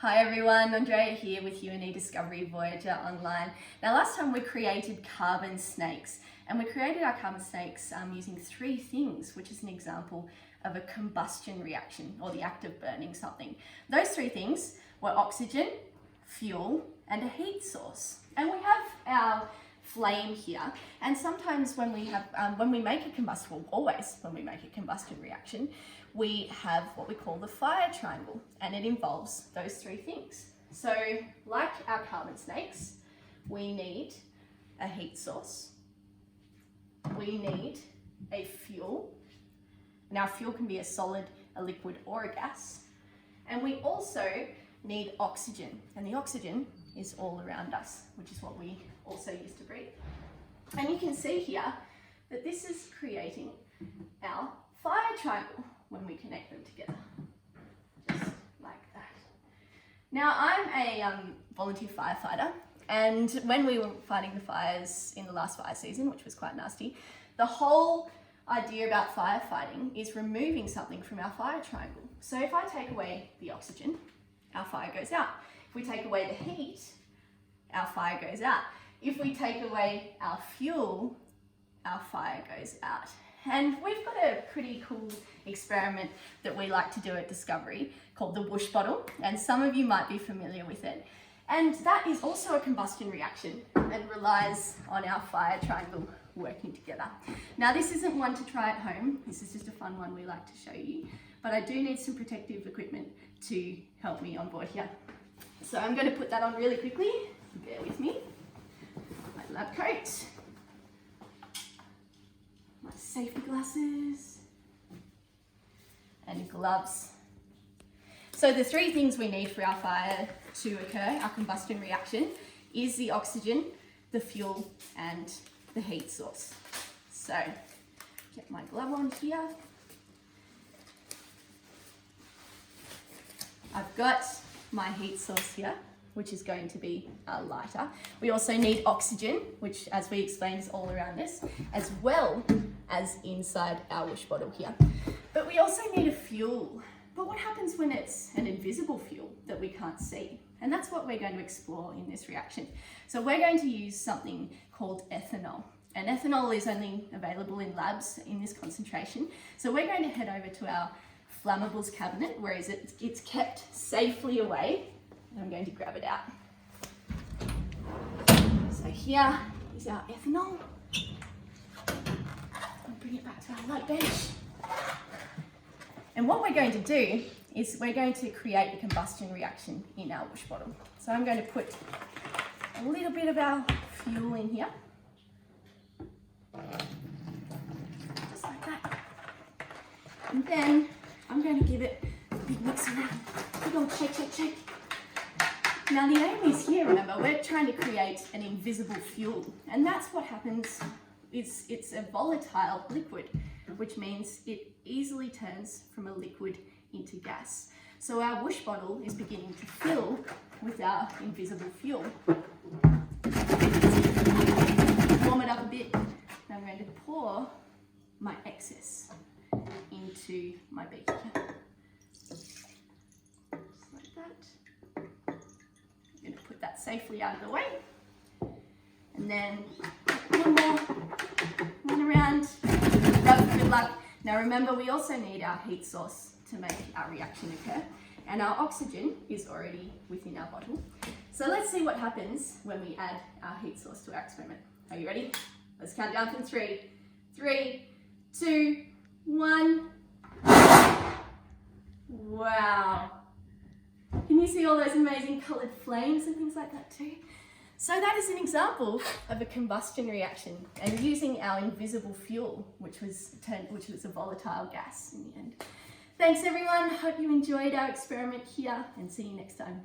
Hi everyone, Andrea here with you in eDiscovery Voyager Online. Now last time we created carbon snakes, and we created our carbon snakes using three things, which is an example of a combustion reaction, or the act of burning something. Those three things were oxygen, fuel, and a heat source. And we have our flame here, and sometimes when we make a combustion, always when we make a combustion reaction, we have what we call the fire triangle, and it involves those three things. So like our carbon snakes, we need a heat source, we need a fuel. Now fuel can be a solid, a liquid, or a gas, and we also need oxygen, and the oxygen is all around us, which is what we also use to breathe. And you can see here that this is creating our fire triangle when we connect them together, just like that. Now I'm a volunteer firefighter, and when we were fighting the fires in the last fire season, which was quite nasty, the whole idea about firefighting is removing something from our fire triangle. So if I take away the oxygen, our fire goes out. If we take away the heat, our fire goes out. If we take away our fuel, our fire goes out. And we've got a pretty cool experiment that we like to do at Discovery called the Whoosh bottle, and some of you might be familiar with it. And that is also a combustion reaction and relies on our fire triangle working together. Now this isn't one to try at home, this is just a fun one we like to show you, but I do need some protective equipment to help me on board here. So I'm going to put that on really quickly, bear with me. My lab coat, my safety glasses, and gloves. So the three things we need for our fire to occur, our combustion reaction, is the oxygen, the fuel, and the heat source. So get my glove on here. I've got my heat source here, which is going to be a lighter. We also need oxygen, which, as we explained, is all around us, as well as inside our Whoosh bottle here. But we also need a fuel. But what happens when it's an invisible fuel that we can't see? And that's what we're going to explore in this reaction. So we're going to use something called ethanol. And ethanol is only available in labs in this concentration. So we're going to head over to our flammables cabinet, where it's kept safely away. And I'm going to grab it out. So here is our ethanol. I'll bring it back to our light bench. And what we're going to do is we're going to create a combustion reaction in our Whoosh bottle. So I'm going to put a little bit of our fuel in here. Just like that. And then I'm going to give it a big mix around. Big old shake, shake, shake. Now the aim is here, remember, we're trying to create an invisible fuel. And that's what happens, it's a volatile liquid, which means it easily turns from a liquid into gas. So our Whoosh bottle is beginning to fill with our invisible fuel. Warm it up a bit. Now I'm going to pour my excess into my beaker. Just like that. I'm going to put that safely out of the way. And then one more, run around, good luck. Now remember, we also need our heat source to make our reaction occur, and our oxygen is already within our bottle. So let's see what happens when we add our heat source to our experiment. Are you ready? Let's count down from 3. 3, 2, 1. Wow. Can you see all those amazing coloured flames and things like that too? So that is an example of a combustion reaction, and using our invisible fuel, which was a volatile gas in the end. Thanks everyone, hope you enjoyed our experiment here, and see you next time.